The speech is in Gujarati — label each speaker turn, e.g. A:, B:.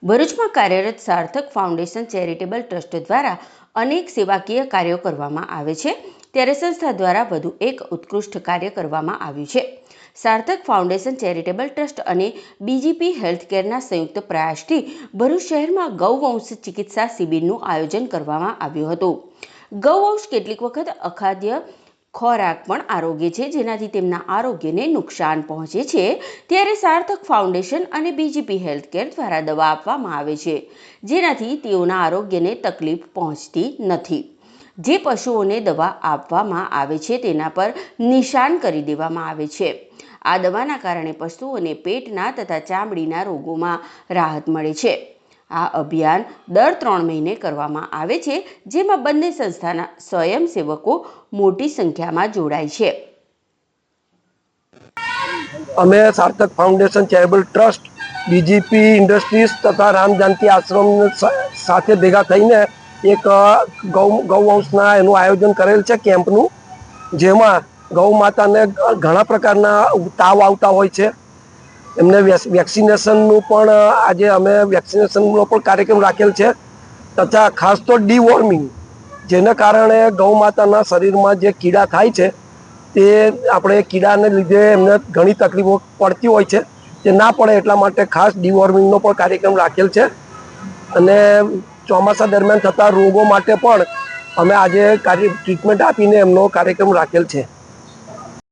A: ભરૂચમાં કાર્યરત સાર્થક ફાઉન્ડેશન ચેરિટેબલ ટ્રસ્ટ દ્વારા અનેક સેવાકીય કાર્યો કરવામાં આવે છે, ત્યારે સંસ્થા દ્વારા વધુ એક ઉત્કૃષ્ટ કાર્ય કરવામાં આવ્યું છે। સાર્થક ફાઉન્ડેશન ચેરિટેબલ ટ્રસ્ટ અને બીજીપી હેલ્થકેરના સંયુક્ત પ્રયાસથી ભરૂચ શહેરમાં ગૌવંશ ચિકિત્સા શિબિરનું આયોજન કરવામાં આવ્યું હતું। ગૌવંશ કેટલીક વખત અખાદ્ય ખોરાક પણ આરોગ્ય છે, જેનાથી તેમના આરોગ્યને નુકસાન પહોંચે છે, ત્યારે સાર્થક ફાઉન્ડેશન અને બીજીપી હેલ્થકેર દ્વારા દવા આપવામાં આવે છે, જેનાથી તેઓના આરોગ્યને તકલીફ પહોંચતી નથી। જે પશુઓને દવા આપવામાં આવે છે તેના પર નિશાન કરી દેવામાં આવે છે। આ દવાના કારણે પશુઓને પેટના તથા ચામડીના રોગોમાં રાહત મળે છે। આ અભિયાન દર 3 મહિને કરવામાં આવે છે, જેમાં બંને સંસ્થાના સ્વયંસેવકો મોટી સંખ્યામાં જોડાય છે।
B: અમે સાર્થક foundation charitable trust, BGP industries તથા રામ जानकी આશ્રમ સાથે ભેગા થઈને એક ગૌવંશના એનું આયોજન કરેલ છે કેમ્પનું, જેમાં ગૌ માતાને ઘણા પ્રકારના તાવ આવતા હોય છે। એમને વેક્સિનેશનનું પણ આજે અમે વેક્સિનેશનનો પણ કાર્યક્રમ રાખેલ છે, તથા ખાસ તો ડીવોર્મિંગ, જેના કારણે ગૌ માતાના શરીરમાં જે કીડા થાય છે તે આપણે કીડાને લીધે એમને ઘણી તકલીફો પડતી હોય છે, તે ના પડે એટલા માટે ખાસ ડીવોર્મિંગનો પણ કાર્યક્રમ રાખેલ છે। અને ચોમાસા દરમિયાન થતા રોગો માટે પણ અમે આજે ટ્રીટમેન્ટ આપીને એમનો કાર્યક્રમ રાખેલ છે।